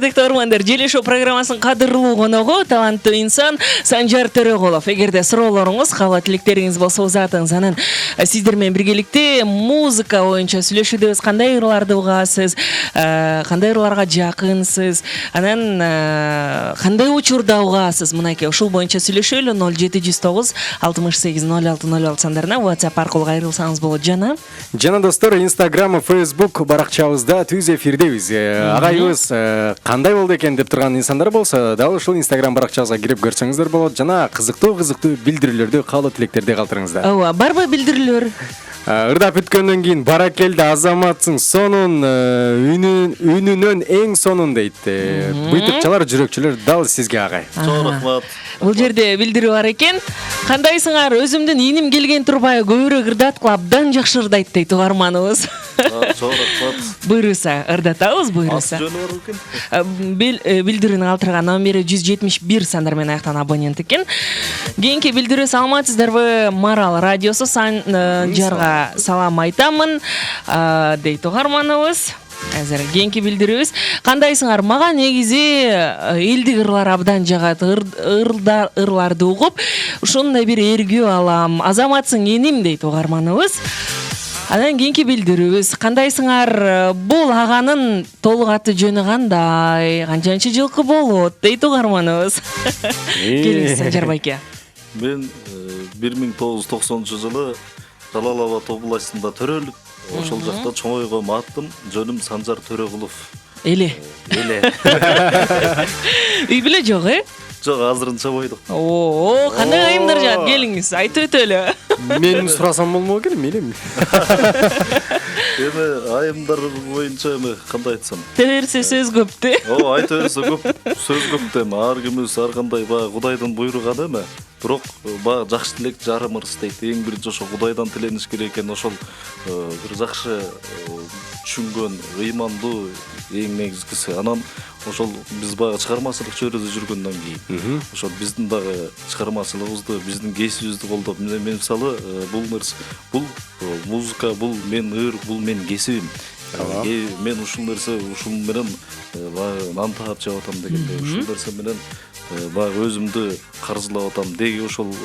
Кадыктуу угармандар, Желешо программасынын кадырлуу коногу таланттуу инсан Санжар Төрөгулов. Эгерде суроолоруңуз, каалоо тилектериңиз болсо узатыңыз. Анан сиздер менен биргеликте музыка боюнча сүйлөшүүбүз. Кандай ырларды угасыз, кандай ырларга жакынсыз, анан кандай учурда угасыз? Мынакей ушул боюнча сүйлөшөлү. 0709 68 06 06 сандарына WhatsApp аркылуу кайрылсаңыз болот. Жана достор, Instagram, Facebook баракчабызда түз эфирдебиз. Агайыбыз кандай болду экен деп турган инсандар болсо, дал ушул Instagram баракчабызга кирип көрсөңүздөр болот. Жана кызыктуу билдирүүлөрдү, каалоо тилектерди калтырыңыздар. Ооба, барбы билдирүүлөр? Ырдап бүткөндөн кийин баракелди азаматсың сонун үнүнөн эң сонун дейт. Быйтыкчалар, жүрөкчүлөр дал сизге агай. Чоң рахмат. Бул жерде билдирүү бар экен. Кандайсыңар? Өзүмдүн иним келген турбай көбүрөөк ырдаткыла абдан жакшы ырдайт дейт угарманыбыз. Чоң рахмат. Буйруса ырдатабыз, буйруса. Жөнү бар экен. Билдирүүнү калтырган номери 171 сандар менен аяктан абонент экен. Кийинки билдирүү саламатсыздарбы? Марал радиосу Санжарга салам айтамын дейт угарманыбыз. Азыр кийинки билдирүүбүз. Кандайсыңар? Мага негизи элдик ырлар абдан жагат. Ырларды угуп, ушундай бир эргүү алам. Азаматсың эним дейт угарманыбыз. Анан кийинки билдирүүбүз. Кандайсыңар? Бул аганын толук аты жөнү кандай? Канчанчы жылкы болот дейт угарманыбыз. Келиңиз Санжар байке. Мен 1990 жылы Жалал-Абад областында төрөлүп, ошол жакта чоңойгом, аттым жөнүм Санжар Төрөгулов. Эле. Үй бүлө жок, Жок, азырынча бойдук. Оо, кандай айымдар жаат? Келиңиз, айтып өтөлү. Мен сурасам болмок керек, мейлими? Эми айымдар боюнча кандай айтсам? Терсе сөз көптү. Айта берсе көп, сөз көп да эми. Ар кимибиз ар кандай Кудайдын буйруганы эми. Бирок жакшы тилек жарым ырыс дейт. Эң биринчи ошо Кудайдан тилениш керек экен. Ошол бир жакшы түшүнгөн, ыймандуу эң негизгиси. Анан ошол биз чыгармачылык чөйрөдө жүргөндөн кийин ошол биздин дагы чыгармачылыгыбызды, биздин кесибибизди колдоп, мен мисалы бул музыка, бул мен ыр, бул менин кесибим. Мен ушул нерсе, ушул менен нан таап жеп атам дегенде, ушул нерсе менен өзүмдү каржылап атам деги, ошол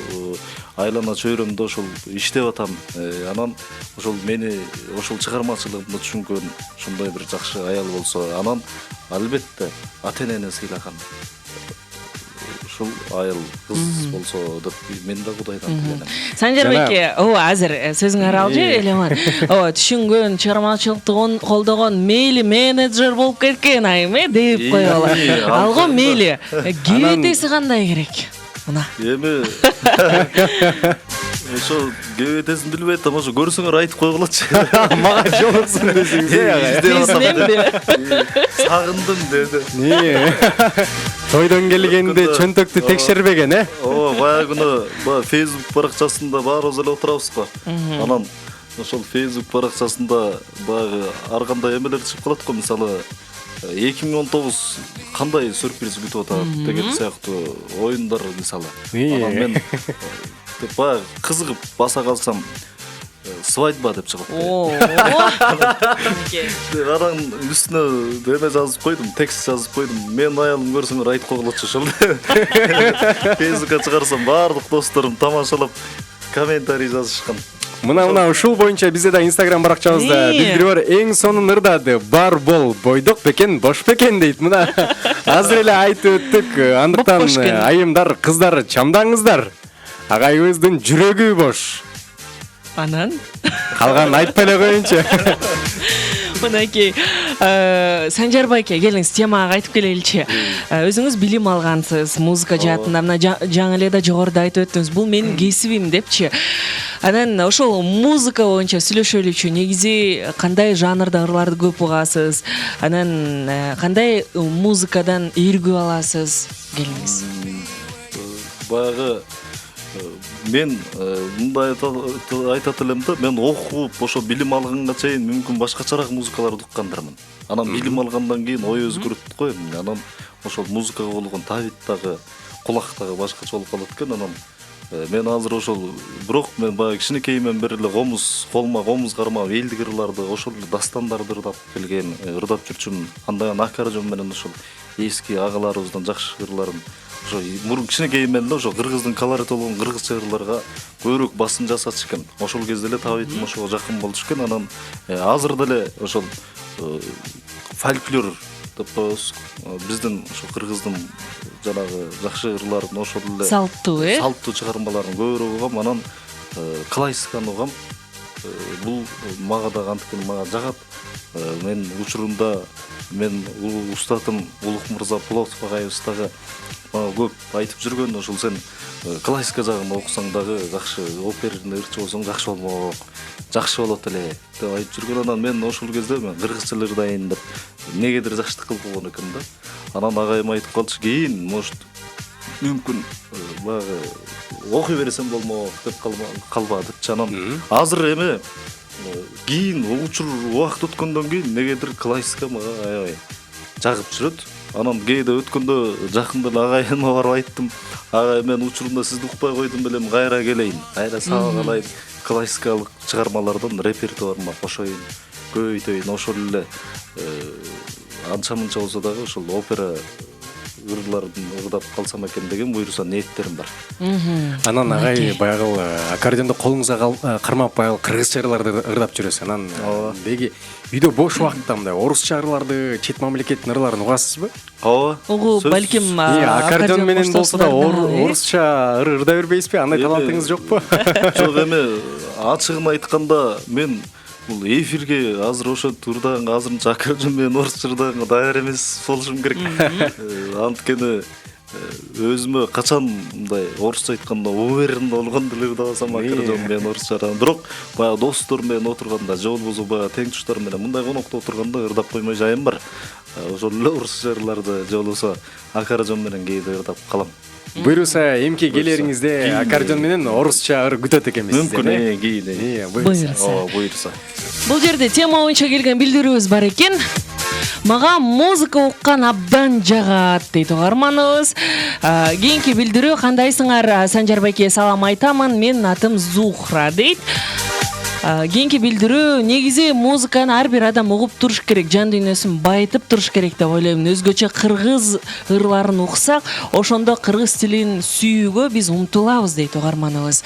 айлана чөйрөмдө ошол иштеп атам. Анан ошол мени ошол чыгармачылыгымды түшүнгөн ушундай бир жакшы аял болсо, анан албетте ата-энени сыйлаган ушул айыл кыз болсо деп мен да Кудайдан тиленем. Санжар байке, азыр сөзүңөр алчы элеман. Түшүнгөн, чыгармачылыкты колдогон, мейли менеджер болуп кеткен айым, деп коелу. Алго мейли. Кебетеси кандай керек? Мына. Эми ошо кебетесин билбей атам, ошо көрсөңөр айтып койгулачы. Мага жолуксун десеңиз. Сагындым деди. Тойдон келгенде чөнтөктү текшербеген, Баягы Facebook баракчасында баарыбыз эле отурабыз го. Анан ошол Facebook баракчасында баягы ар кандай эмелер чыгып калат го, мисалы 2019 кандай сюрприз күтүп атат деген сыяктуу оюндар мисалы. Анан мен баягы кызыгып баса калсам свадьба деп чыгып. Анан үстүнө эме жазып койдум, текст жазып койдум. Мен аялым көрсөңөр айтып койгулачы ошол. Фейсбукка чыгарсам баардык досторум тамашалап комментарий жазышкан. Мына ушул боюнча бизде да Instagram баракчабызда билдирүү бар. Эң сонун ырдады. Бар бол, бойдок бекен, бош бекен дейт. Мына азыр эле айтып өттүк. Андыктан айымдар, кыздар, чамдаңыздар. Агайыбыздын жүрөгү бош. Анан калган айтпай эле коеюнчу. Мынакей Санжар байке, келиңиз темага айтып келеличи. Өзүңүз билим алгансыз, музыка жаатында, мына жаңы эле да жогоруда айтып өттүңүз, бул менин кесибим депчи. Анан ошол музыка боюнча сүйлөшөлүчү, негизи кандай жанрда ырларды көп угасыз? Анан кандай музыкадан эргүү аласыз? Келиңиз. Баягы мен мындай айтат элем да, мен окуп, ошо билим алганга чейин мүмкүн башкачараак музыкаларды уккандармын. Анан билим алгандан кийин ой өзгөрүп го. Анан ошол музыкага болгон табит дагы, кулак дагы башкача болуп калат экен. Анан мен азыр ошол бирок мен баягы кичинекейимден бери эле комуз кармап элдик ырларды, ошол дастандарды ырдап келген, ырдап жүрчүмүн. Андай аккордеон менен ошол эски агаларыбыздан жакшы ырларын ошо мурун кичинекей мен эле ошо кыргыздын колориту болгон кыргызча ырларга көбүрөөк басым жасатыш экен. Ошол кезде эле табитим ошого жакын болуш экен. Анан азыр деле ошол фольклор деп коебуз. Биздин ошо кыргыздын жанагы жакшы ырларын ошол эле салттуу чыгармаларын көбүрөөк угам. Анан классиканы угам. Бул мага да кантип мага жагат. Мен учурунда мен устатым Улук мырза Плотов агайыбыз дагы мага көп айтып жүргөн, ошол сен классика жагын окусаң дагы жакшы оперный ырчы болсоң жакшы болмок, жакшы болот эле деп айтып жүргөн. Анан мен ошол кезде мен кыргызча ырдайын деп негедир жакшылык кылып койгон экен да. Анан агайым айтып калчу, кийин может мүмкүн баягы окуй берсем болмок деп калбадыкчы. Анан азыр эми кийин учур убакыт өткөндөн кийин негедир классика мага аябай жагып жүрөт. Анан кээде өткөндө жакында эле агайыма барып айттым, агай мен учурунда сизди укпай койдум белем, кайра келейин, кайра сабак алайын, классикалык чыгармалардан репертуарыма кошоюн, көбөйтөйүн. Ошол эле анча мынча болсо дагы ошол опера ырларын ырдап калсам экен деген буйруса ниеттерим бар. Анан агай баягы аккордеондо колуңузга кармап баягы кыргызча ырларды ырдап жүрөсүз. Анан деги үйдө бош убакытта мындай орусча ырларды, чет мамлекеттин ырларын угасызбы? Ооба. Угу, балким аккордеон менен болсо да орусча ырда бербейсизби? Андай талантыңыз жокпу? Жок, эми ачыгын айтканда мен бул эфирге азыр ошентип ырдаганга азырынча аккордеон менен орусча ырдаганга даяр эмес болушум керек. Анткени өзүмө качан мындай орусча айтканда уверенно болгондо эле ырдабасам аккордеон менен орусча ырдайм. Бирок баягы достор менен отурганда же болбосо баягы тең туштар менен мындай конокто отурганда ырдап коймой жайым бар. Ошол эле орусча ырларды же болбосо аккордеон менен кээде ырдап калам. Буйруса эмки келериңизде аккордеон менен орусча ыр күтөт экенбиз. Мүмкүн кийин. Буйруса. Бул жерде тема боюнча келген билдирүүбүз бар экен. Мага музыка уккан абдан жагат дейт угарманыбыз. Кийинки билдирүү: кандайсыңар Санжар байке, салам айтамын, менин атым Зухра дейт. Кийинки билдирүү: негизи музыканы ар бир адам угуп туруш керек, жан дүйнөсүн байытып туруш керек деп ойлойм. Өзгөчө кыргыз ырларын уксак, ошондо кыргыз тилин сүйүүгө биз умтулабыз дейт угарманыбыз.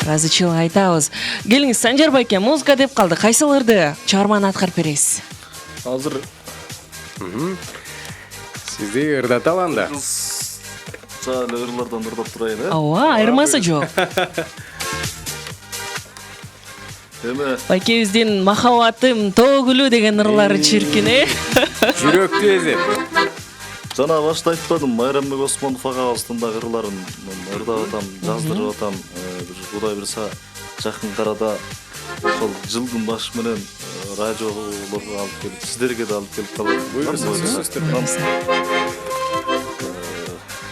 Ыраазычылык айтабыз. Келиңиз Санжар байке, музыка деп калды. Кайсыл ырды чыгарманы аткарып бересиз? Азыр сизди ырдаталы анда. Жайлы ырлардан ырдап турайын, Ооба, айырмасы жок. Эме Байкебиздин махаббатым төгүлүү деген ырлары чиркин, Жүрөктү эзеп. жана башта айтпадым, Майрамбек Осмонов агабыздын да ырларын ырдап атам, жаздырып атам. Кудай буйруса жакын арада ошол жылдын башы менен радиолорго алып келип, сиздерге да алып келип калам. Буйруса.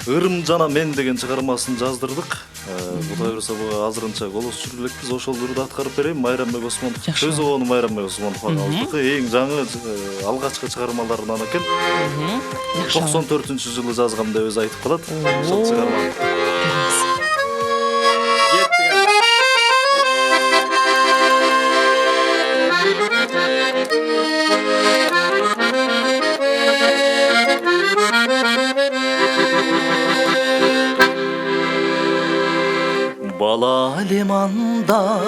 Ырым жана мен деген чыгармасын жаздырдык. Кудай буйруса буга азырынча голос жүрүп элекпиз. Ошол ырды аткарып берейин. Майрамбек Осмонов. Сөзү ону Майрамбек Осмонов агабыздыкы. Эң жаңы алгачкы чыгармаларынан экен. 94-жылы жазгам деп өзү айтып калат. Ошол чыгарма. Бала лиманда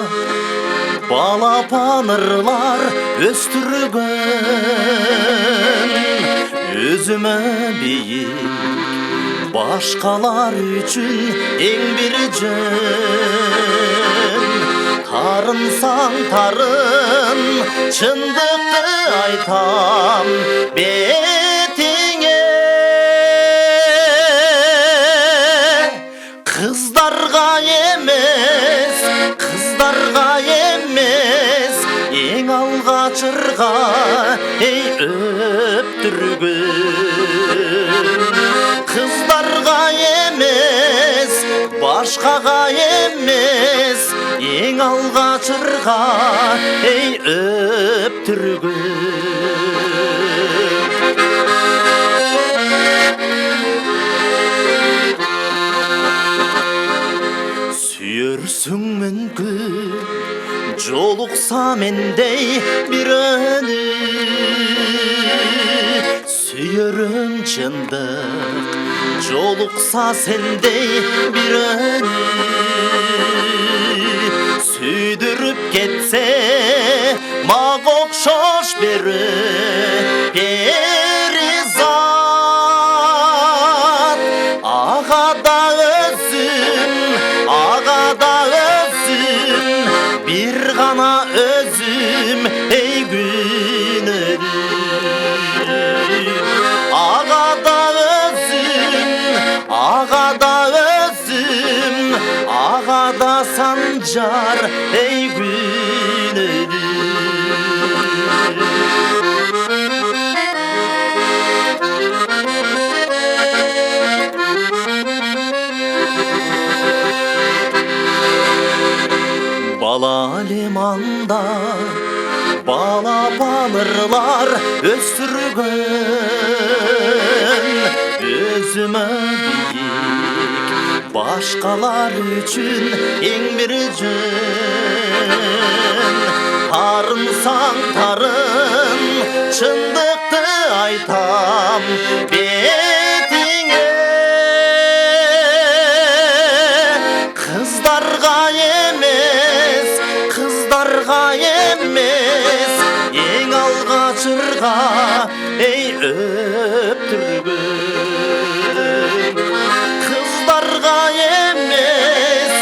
балапан ырлар өстүргөн, өзүмө бийик, башкалар үчүн эң бир жөн. Тарынсаң тарын, чындыкты айтам бетиңе. Кыздарга эмес, эң алгач ырга эй өптүргөн. Кыздарга эмес, башкага эмес, эң алгач ырга эй өптүргөн. Сүйөрсүң мүмкүн жолукса мендей бирөөнү, сүйерім чындық жолықса сендей біріні сүйдіріп кетсе мақ оқшош перизат ағада өзім бір ғана өзім ей күнім ағада өзім ағада санжар ей күнім бала алиманда бала балырлар өстірген өзіме биік башқалар үшін ең бір жөн тарынсаң тарын шындықты айтам бетіңе қыздарға емес ең алғашырға ей өптіргін қыздарға емес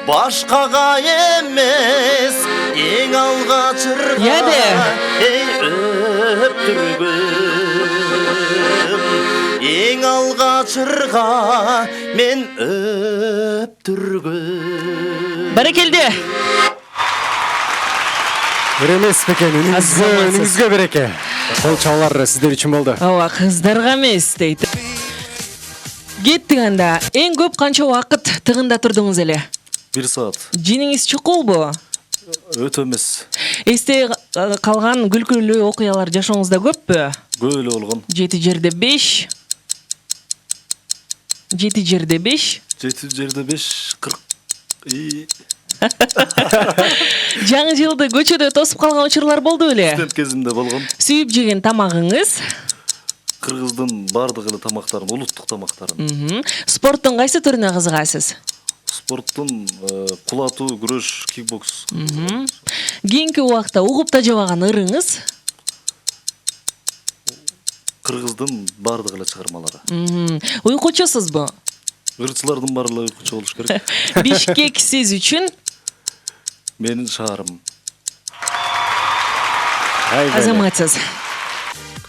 башқаға емес ең алғашырға ей өптіргін ең алғашырға мен өптіргін Бәрекелді. Өремес бекен, үніңізге береке. Қол чаулар сіздер үшін болды. Ава, қыздарға емес дейді. Кеттік анда, ең көп қанша уақыт тығында тұрдыңыз әле? 1 саат. Женіңіз чықол бұ? Өте емес. Есте қалған күлкілі оқиялар жашауыңызда көп пі? Көп елі болған. 7 жерде 5. 7 жерде 5. 7 жерде 5, 40. Жаңы жылды көчөдө тосып қалған учурлар болды өле? Студент кезімде болған. Сүйіп жеген тамағыңыз? Қырғыздың бардық елі тамақтарын, ұлттық тамақтарын. Спорттың қайсы түріне қызығасыз? Спорттың құлату, күреш, кикбокс. Кейінгі уақытта ұғып тажабаған ырыңыз? Қырғыздың бардық елі шығармалары. Ұйқычысыз бұ? Ырчылардың барлығы ұйқычы болуш керек. Бишкек сіз үшін? Менің шаарым. Азаматсыз.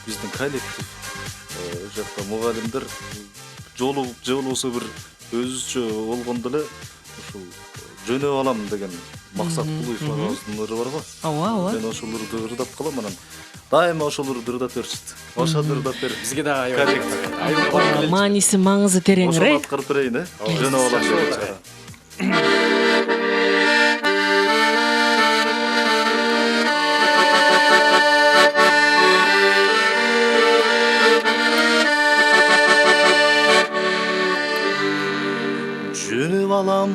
Біздің коллектив. Жақта мұғалімдер жолуысы бір өзүчө болгондо эле ушул жөнөп алам деген максат Кулуев агабыздын ыры бар го. Ооба. Мен ошолорду ырдап калам, анан дайыма ошолорду ырдап беришет. Ошону ырдап бер. Бизге да коллектив. Мааниси маңызы тереңирээк. Ошону аткарып берейин, жөнөп алам деген чара. Жөнөп алам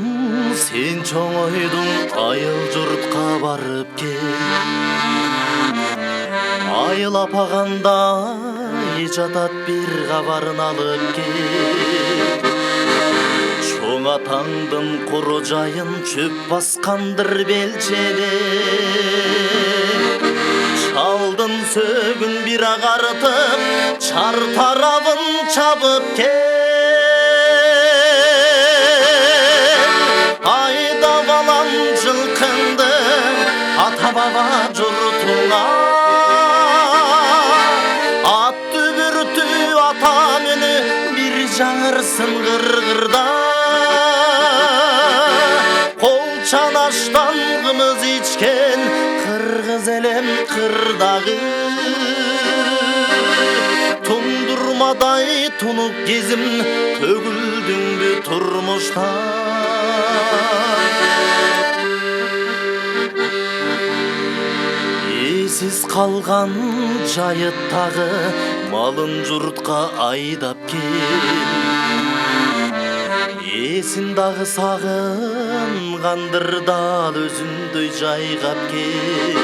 сен чоңойдуң айыл журтка барып кел. Айыл апагандай жатат бир кабарын алып кел. Чоң атаңдын куру жайын чөп баскандыр белчелеп. Чалдын сөгүн бир агартып, чар тарабын чабып кел. Айда балам жылкынды ата баба журтуңа. Атты бүртү ата мени бир жаңырсын кыргырда. Кол чанаштан кымыз ичкен кыргыз элем кырдагы. Тундурмадай тунуп кезим төгүлдүңбү турмушта. Сіз қалған жайыттағы малын жұртқа айдап кел. Есін дағы сағын қандырдал өзіңдөй жайғап кел.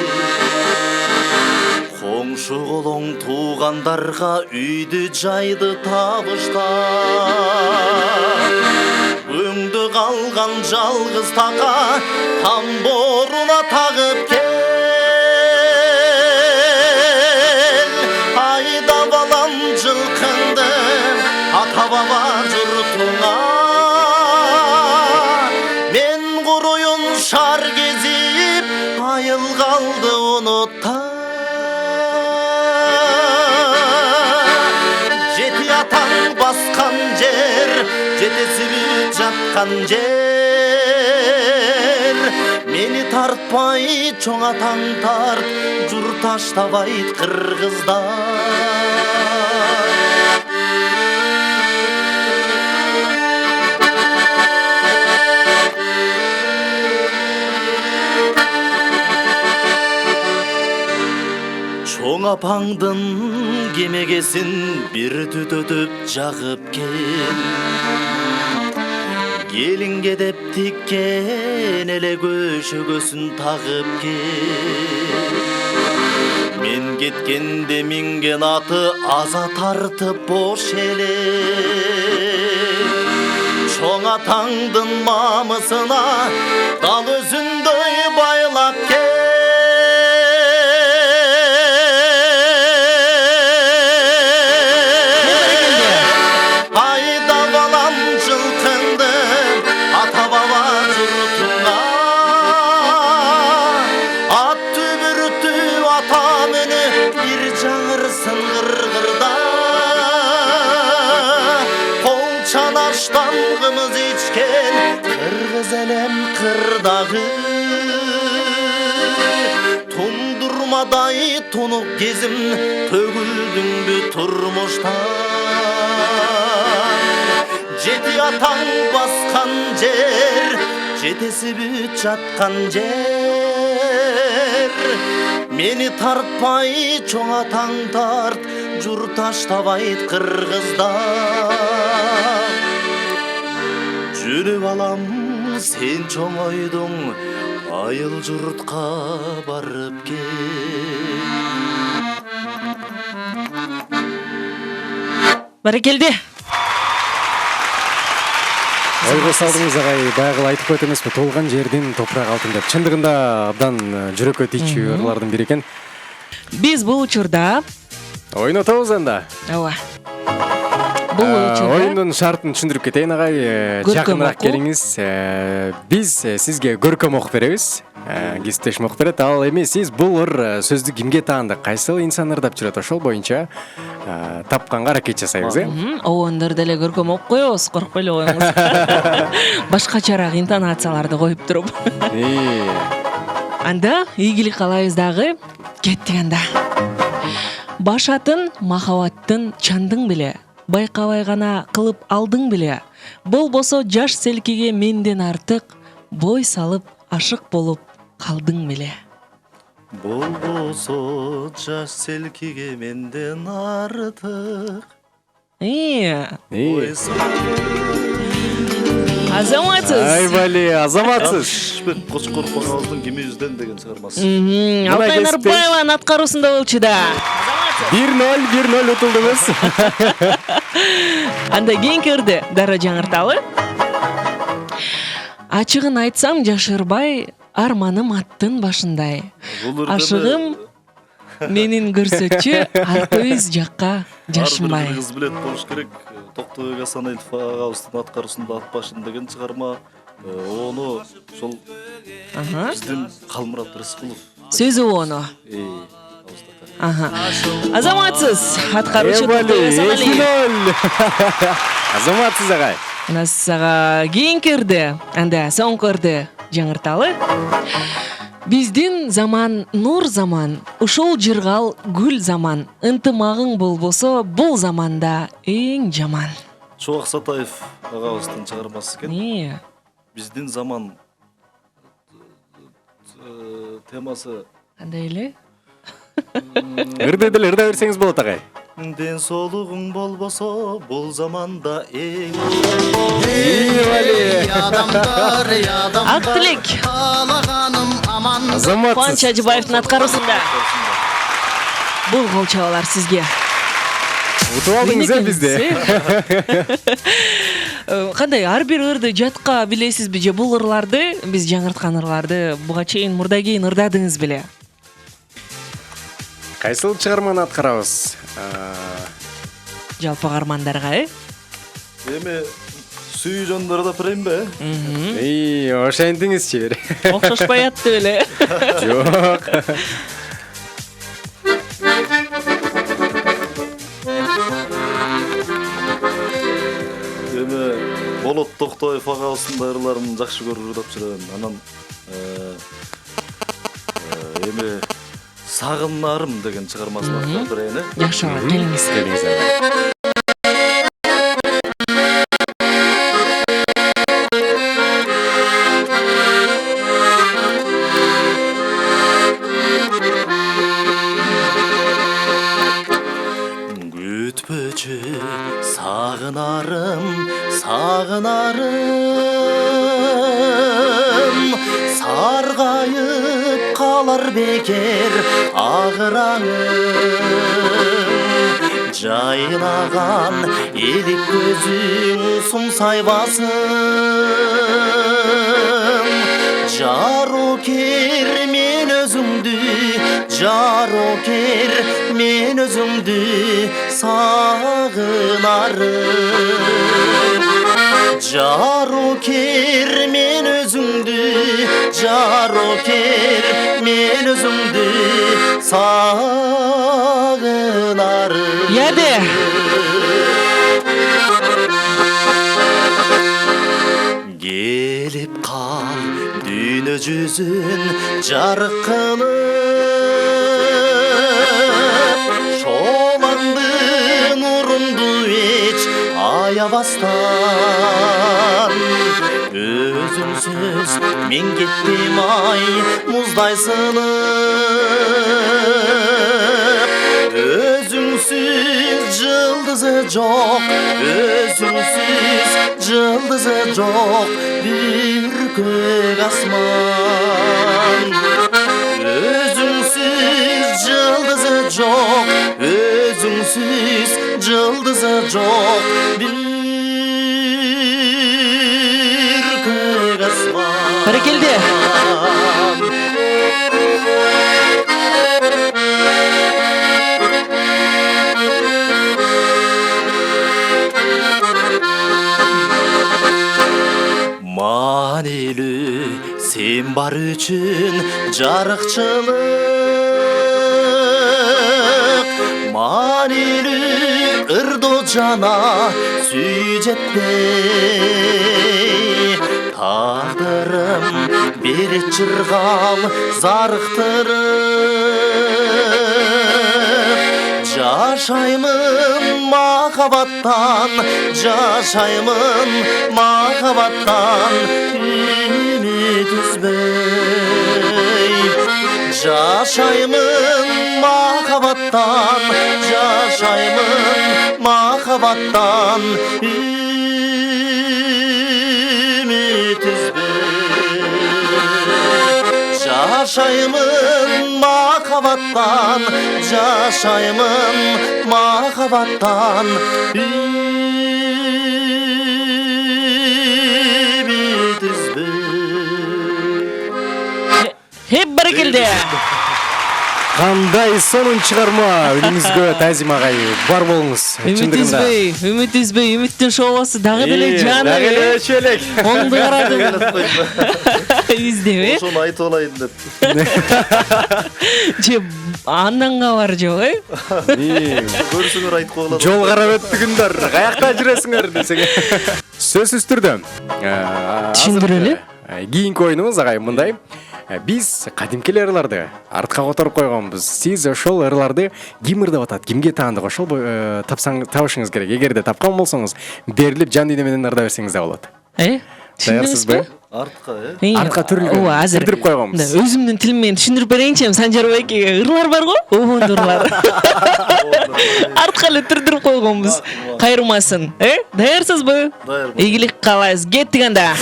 Коңшу колоң туугандарга үйдү жайды табышта. Өңдө калган жалгыз така тамборуна тагып кел. Айда балам жылкынды ата баба журтуңа. Мен куруюн шар кезип айыл калды унутта. Жети атаң баскан жер, жетеси жаткан жер. Мени тартпай чоң атаң тарт, жур таштабайт кыргыздар. Чоң апаңдын кемегесин бир түтөтүп жагып кел. Келинге деп тиккен эле көшөгөсүн тагып кел. Мен кеткенде минген аты аза тартып бош эле. Чоң атаңдын мамысына дал өзүндөй байлап кел. Çanaştan kımız içken kırgız elem kırdağı. Tundurmaday tunuk gezim tөгүлдүң bü turmuştan. Jeti ataң baskan jer, жетеси бүт жаткан жер. Мени тартпай чоң атаң тарт, жур таштабайт кыргыздар. Жүрүп алам сен чоңойдуң, айыл журтка барып кел. Баракелде. Ойго салдыңыз агай, баягы айтып койт эмеспи, толган жердин топурак алтын деп. Чындыгында абдан жүрөккө тийчү ырлардын бири экен. Биз бул учурда ойнотобуз анда. ооба. Бул учурда Оюндун шартын түшүндүрүп кетейин агай. Жакыныраак келиңиз. Биз сизге көркөм окуп беребиз. Кесиптешим окуп берет. Ал эми сиз бул сөздү кимге таандык, кайсыл инсан ырдап жүрөт, ошол боюнча тапканга аракет жасайбыз, Оондар деле көркөм окуп коебуз, коркпой эле коюңуз. Башкачараак интонацияларды коюп туруп. Анда ийгилик каалайбыз дагы. Кеттик анда. Башатын махабаттын чандың беле, байкабай гана кылып алдың беле. Болбосо жаш селкиге менден артык, бой салып ашык болуп калдың беле. Болбосо жаш селкиге менден артык. Азаматсыз. Айбали, азаматсыз. Кочкор Багабыздын кимибизден деген чыгармасы. Алтай Нарбаеванын аткаруусунда болчу да. 1-0 утулдуңуз. Анда кийинки ырды дароо жаңырталы. Ачыгын айтсам жашырбай, арманым аттын башындай. Ашыгым менин көрсөтчү, артыбыз жакка жашынбай. Ар бир кыз билет болуш керек. Токтогул Асаналиев агабыздын аткаруусунда ат башын деген чыгарма. Ону ошол биздин Калмурат Рыскулов. Сөзү ону. Азаматсыз аткаруучу Токтогул Асаналиев. Азаматсыз агай. Насага кийинки ырды, анда соңку ырды жаңырталы. Биздин заман нур заман, ушул жыргал гүл заман. Ынтымагың болбосо бул заманда эң жаман. Чоак Сатаев агабыздын чыгармасы экен. Биздин заман темасы кандай эле? Ырды деле ырда берсеңиз болот агай. Ден соолугуң болбосо бул заманда эң Ак тилек. Кубаныч Ажыбаевдин аткаруусунда. Бул гол чабалар сизге. Утуп алдыңыз бизди. Кандай ар бир ырды жатка билесизби же бул ырларды биз жаңырткан ырларды буга чейин мурда кийин ырдадыңыз беле? Кайсыл чыгарманы аткарабыз? Жалпы каармандарга, Эми сүй жондарда прембе? Ошентиңизчи бир. Окшошпай атты беле. Жок. Эми Болот Токтоев агабыздын ырларын жакшы көрүп ырдап жүрөм. Анан эми Сагынарым деген чыгармасын аткарып берейин. Жакшы, келиңиз. Күтпөчү сагынарым, сагынарым, саргайып калар бекер агыраңым. Жайнаган элик көзүң сумсайбасын, жарокер мен өзүңдү, жарокер мен өзүңдү сагынарым. Жарокер мен өзүңдү, жарокер мен өзүңдү сагынарым. Яде. Келип кал дүйнө жүзүн жарык кылып, шолаңды нурунду эч аябастан. Өзүңсүз мен кеттим ай муздай сынып, өзүңсүз жылдызы жок, өзүңсүз жылдызы жок бир көк асман. Өзүңсүз жылдызы жок, өзүңсүз жылдызы жок бир көк асман. Баракелде. Манилүү сен бар үчүн жарыкчылык, манилүү ырдоо жана сүй жетпей. Тагдырым берет чыргал зарыктырып, жашаймын махабаттан, жашаймын махабаттан үмүт үзбөй. Жашаймын махабаттан, жашаймын махабаттан үмүт үзбөй. Жашаймын махабаттан, жашаймын махабаттан үмүт үзбөй. Хеп баракелде. Кандай сонун чыгарма, үнүңүзгө Тазим агай бар болуңуз. Үмүт үзбөй, үмүттүн шоосу дагы деле жаны. Дагы эле чөлек. Оңду карадым. Издеби? Ошону айтып алайын деп. Же андан кабар жок, Көрсөңөр айтып коелат. Жол карап өттүгүндөр, каякта жүрөсүңөр десең. Сөзсүз түрдө. Түшүндүрөлү. Кийинки оюнубуз агай мындай. Биз кадимки ырларды артка которуп койгонбуз. Сиз ошол ырларды ким ырдап атат, кимге таандык ошол табышыңыз керек. Эгерде тапкан болсоңуз, берилип жан дүйнө менен ырда берсеңиз да болот. Даярсызбы? Артка, Артка түрүлгөн. Азыр Түшүндүрүп койгонбуз. Өзүмдүн тилим менен түшүндүрүп берейинчи, Санжарбек экеге ырлар бар го? Обондо ырлар. Артка эле түрдүрүп койгонбуз. Кайрылмасын. Даярсызбы? Даярмын. Ийгилик каалайбыз. Кеттик анда.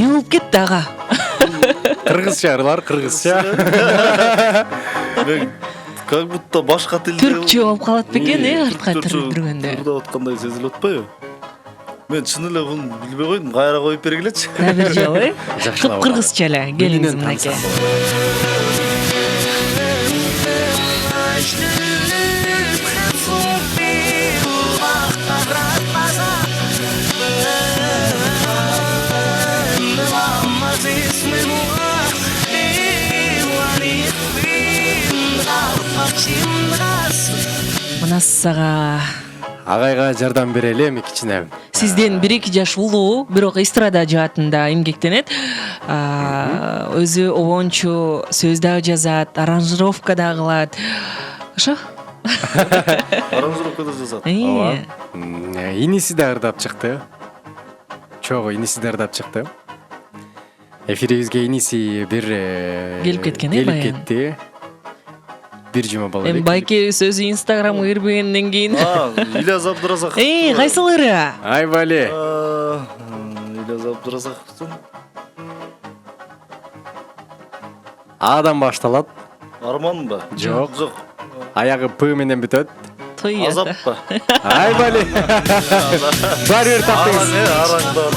эмне болуп кетти ага? Кыргызча ырлар, кыргызча. Мен как будто башка тилде Түркчө болуп калат бекен, артка жүргөндө. Турда аткандай сезилип атпайбы? Мен чын эле буну билбей койдум, кайра коюп бергилечи. Да бир жолу. Жакшылап. Кыргызча эле келиңиз мынакей. Мына сага Агайга жардам берели эми кичине. сизден 1-2 жаш улуу, бирок эстрада жаатында эмгектенет. Өзү обончу, сөз дагы жазат, аранжировка да кылат. Ошо? Аранжировка да жазат. Иниси да ырдап чыкты. Чогуу иниси да ырдап чыкты. Эфирибизге иниси бир Келип кеткен, келип баягы? кетти. Бир жума болду. Эми байке сөзү Инстаграмга кирбегенден кийин. Ильяс Абдыразаков. Кайсылары? Ай бали. Ильяс Абдыразаковдун Адан башталат. Арманбы? Жок. Жок. Аягы П менен бүтөт. Той Азаппы? Ай бали. Бар бир таптыңыз. Араңдар.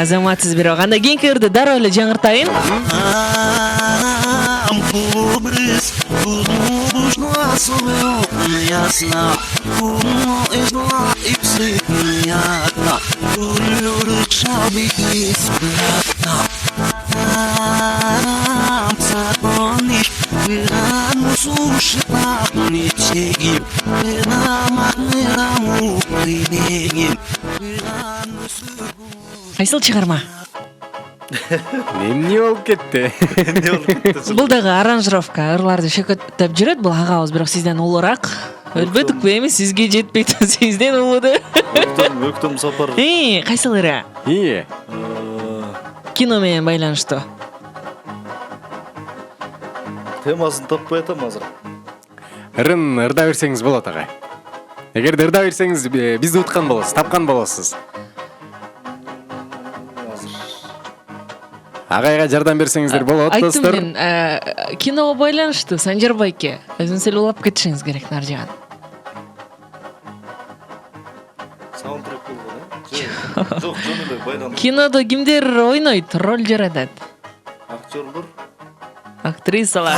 Азаматсыз бирок. Анда кийинки ырды дароо эле жаңыртайын. Кайсыл чыгарма? Эмне болуп кетти? Бул дагы аранжировка, ырларды шөкөттөп жүрөт. Бул агабыз бирок сизден улуураак. Өлбөдүкпү эми сизге жетпейт, сизден улууду. Өктөм сапар. Кайсылары? Кино менен байланыштуу. Темасын таппай атам азыр. Ырын ырда берсеңиз болот агай. Эгерде ырда берсеңиз бизди уткан болосуз, тапкан болосуз. Агайга жардам берсеңиздер болот, достор. Айттым мен, киного байланыштуу, Санжар байке. Өзүңүз эле улап кетишиңиз керек нар жаган. Саундтрек болгон, э? Жок, жөн эле байланыш. Кинодо кимдер ойнойт, роль жаратат? Актерлор. Актрисалар.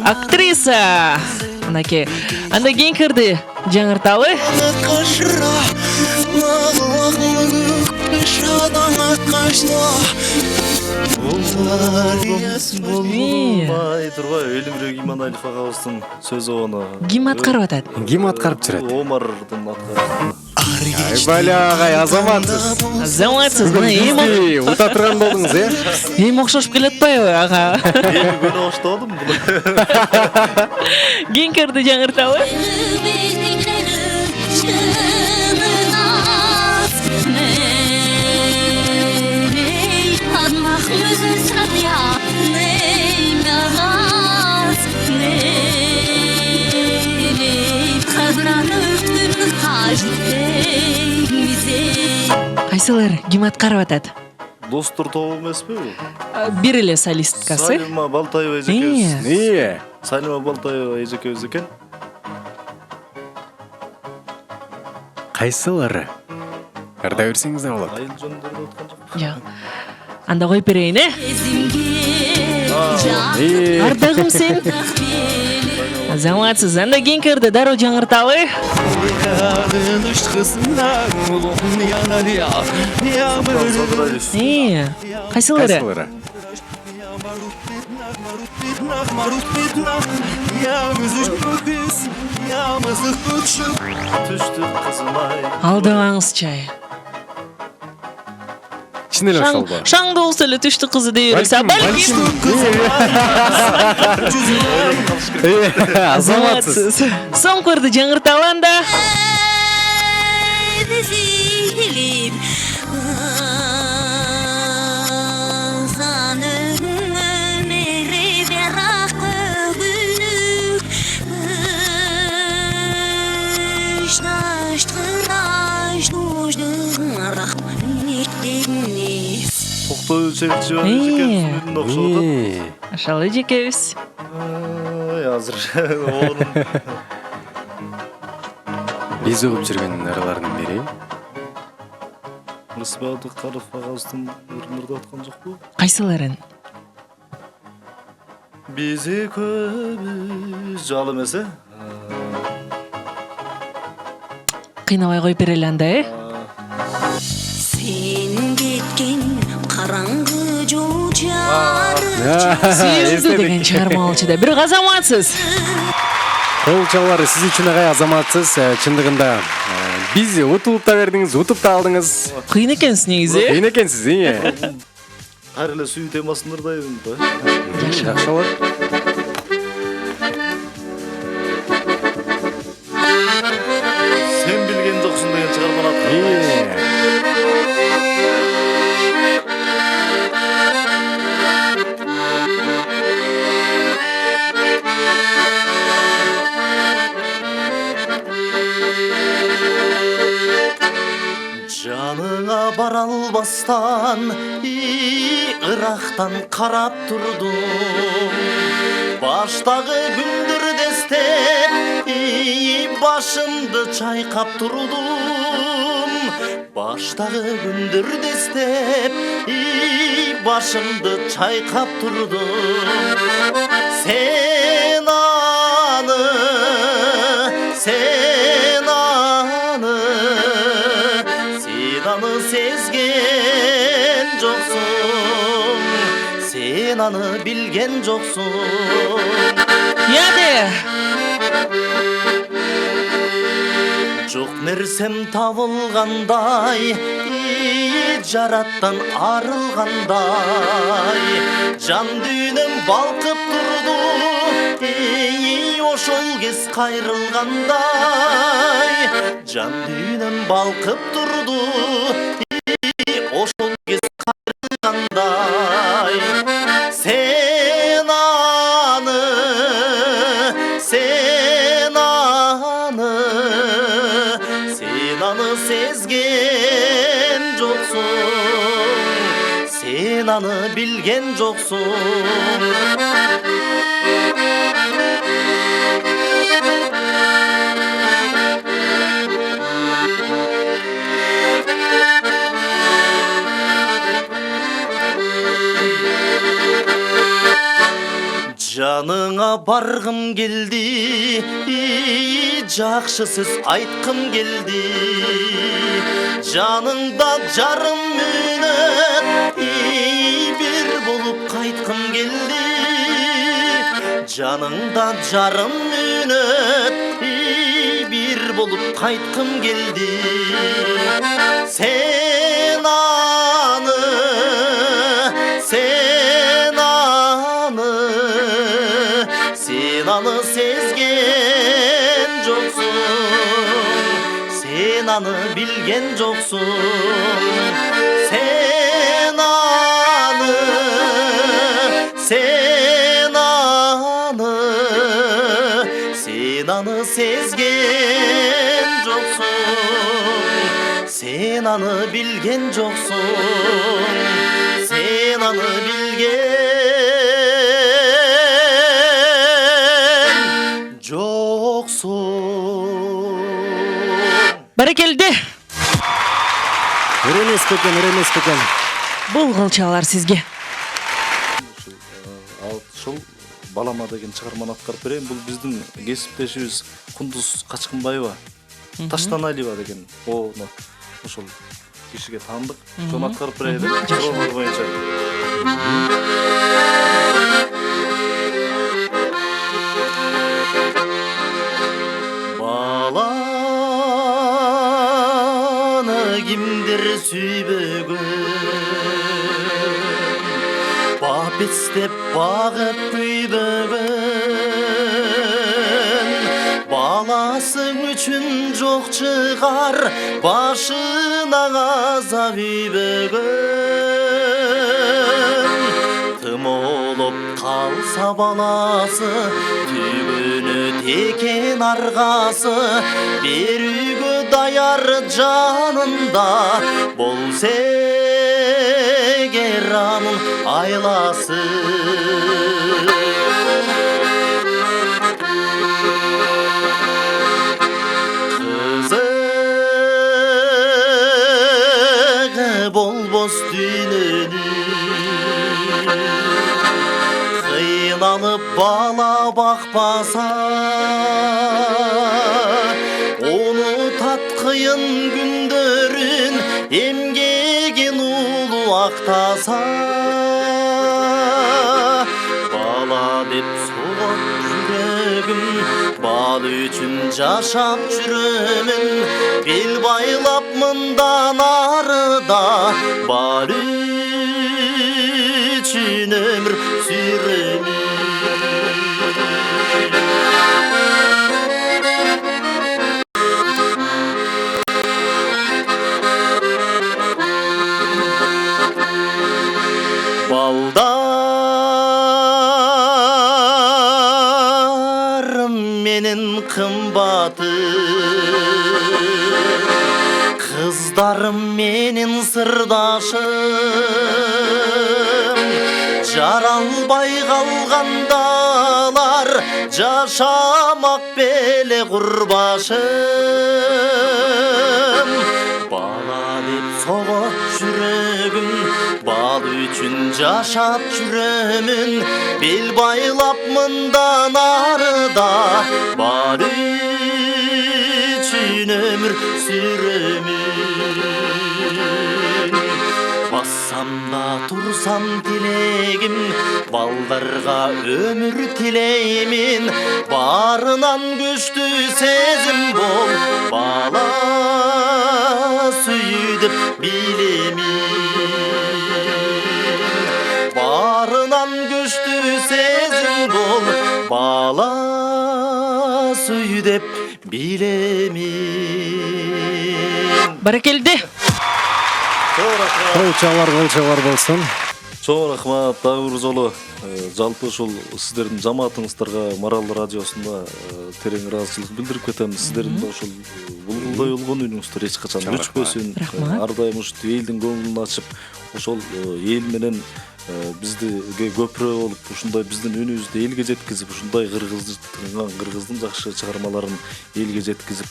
Актриса. Мынакей. Анда кийинки ырды жаңырталы. Турбай, Элимбек Иманалиев агабыздын сөзү оны. Ким аткарып атат? Ким аткарып жүрөт? Омардын аткарып. Ай бали агай, азаматсыз. Азаматсыз, мына Бизди ута турган болдуңуз, э? эми окшошуп келатпайбы ага? Эми күнү баштадым буну. Кийинки ырды жаңырталы. Кайсылар ким аткарып атат? Достор тобу эмеспи бул? Бир эле солисткасы. Салима Балтаева эжекебиз. Ие. Салима Балтаева эжекебиз экен. Кайсылары? Ырда берсеңиздер болот. Айыл жөнүндө өткөн жок. Жок. Анда коюп берейин, э? Ие. Ардагым сен. Азаматсыз. Анда кийинки ырды дароо жаңырталы. Кайсылары? Кайсылары? Түштү кызмай. Алдабаңыз чай. Чын эле ошол го. Шаңды болсо эле түштү кызы дей берсе, балким. Азаматсыз. Соңку ырды жаңырталы анда. той чегилчи бар экен окшоп атат. Ашалы жекебиз. Азыр онун биз угуп жүргөн ырлардын бири. Рысбек Абдыкаров агабыздын ырдап аткан жокпу? Кайсыларын? Биз экөөбүз жал эмесе? Кыйнабай коюп берели анда, Сен кеткен караңгы жол жары Сүйүздү деген чыгармалчыда бир азаматсыз. Кол чалбары сиз үчүн агай азаматсыз. Чындыгында биз утулуп да бердиңиз, утуп да алдыңыз. Кыйын экенсиз негизи. Кыйын экенсиз, Кайра эле сүйүү темасын ырдайбын да. Жакшы болот. Сен билген жоксуң деген чыгарманы аткан. Жаныңа бара албастан ырактан карап турдум. Баштагы күндөр дестеп башымды чайкап турдум. Баштагы күндөр дестеп башымды чайкап турдум. Сен аны сезген жоксуң, сен аны билген жоксуң. Яде. Жок нерсем табылгандай, жараттан арылгандай, жан дүйнөм балкып турду, ошол кез кайрылгандай, жан дүйнөм балкып турду, ошол кез кайрылгандай. Сен аны сезген жоксуң, сен аны билген жоксуң. Жаныңа баргым келди, жакшы сөз айткым келди. Жаныңда жарым мүнөт бир болуп кайткым келди. Жаныңда жарым мүнөт бир болуп кайткым келди. Сен аны сезген жоксуң, сен аны билген жоксуң. Сен аны сезген жоксуң, сен аны билген жоксуң. Сен аны билген Баракелде. Өрелес бекен. Бул кылчалар сизге. Ошол балама деген чыгарманы аткарып берейин. Бул биздин кесиптешибиз Кундуз Качкынбаева, Таштаналиева деген оону ошол кишиге таандык. Ошону аткарып берейин. Суроо боюнча. Кимдир сүйбөгөн, бап естеп багып күйбөгөн, баласың үчүн жок чыгар башына газап үйбөгөн. Тым олоп калса баласы, түбүнө текен аргасы, даяр жанында болса сайранын айласы болбос дүйнөнү кыйналып бала бакпаса унутат кыйын күндөрүн эмгегин улуу актаса бала деп согот жүрөгүм бал үчүн жашап жүрөмүн бел байлап мындан арыда бал үчүн өмүр сүрөмүн балдарым менен кымбаты кыздарым менен сырдашым жаралбай калгандалар жашамак беле курбашым бала деп согот жүрөгүм бал үчүн жашап жүрөмүн бел байлап мындан арыда бал үчүн өмүр сүрөмүн бассам да турсам тилегим балдарга өмүр тилеймин баарынан күчтүү сезим бол бала сүйүп билемин баарынан күчтүү сезим бол бала сүй деп билемин Баракелде. Колчалар болсын. Чоң рахмат. Дагы бир жолу жалпы ушул сиздердин жамаатыңыздарга Марал радиосунда терең ыраазычылык билдирип кетем. Сиздердин да ушул булгулдай болгон үнүңүздөр эч качан өчпөсүн. Ар дайым ушул элдин көңүлүн ачып, ошол эл менен бизге көпүрө болуп, ушундай биздин үнүбүздү элге жеткизип, ушундай кыргыздын жакшы чыгармаларын элге жеткизип,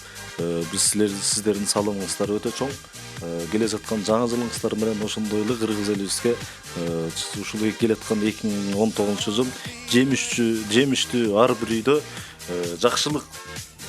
биз сиздердин салымыңыздар өтө чоң. Келе жаткан жаңы жылыңыздар менен ошондой эле кыргыз элибизге ушул келе аткан 2019 жыл жемиштүү ар бир үйдө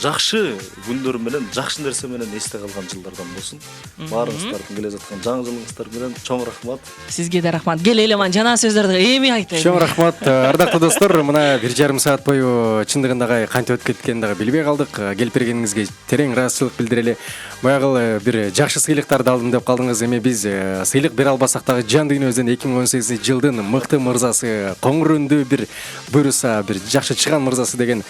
жакшы күндөр менен, жакшы нерсе менен эсте калган жылдардан болсун. Баарыңыздардын келе жаткан жаңы жылыңыздар менен чоң рахмат. Сизге да рахмат. Кел элеман жана сөздөрдү эми айтайын. Чоң рахмат. Ардактуу достор, мына 1,5 саат бою чындыгында кантип өтүп кеткенин дагы билбей калдык. Келип бергениңизге терең ыраазычылык билдирели. Баягы бир жакшы сыйлыктарды алдым деп калдыңыз. Эми биз сыйлык бере албасак дагы жан дүйнөбүздөн 2018 жылдын мыкты мырзасы, коңур үндүү бир буйруса, бир жакшы чыган мырзасы деген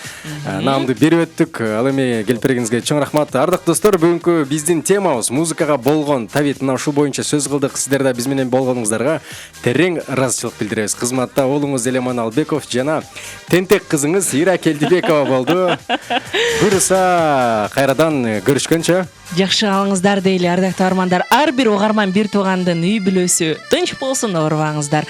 наамды берип өттүк. Ал эми келип бергениңизге чоң рахмат. Ардактуу достор, бүгүнкү биздин темабыз музыкага болгон табит. Мына ушул боюнча сөз кылдык. Сиздер да биз менен болгонуңуздарга терең ыраазычылык билдиребиз. Кызматта уулуңуз Элеман Албеков жана тентек кызыңыз Ира Келдибекова болду. Буйруса кайрадан көрүшкөнчө Жакшы калыңыздар дейли, ардактуу армандар. Ар бир угарман бир туугандын үй бүлөсү тынч болсун, оорубаңыздар.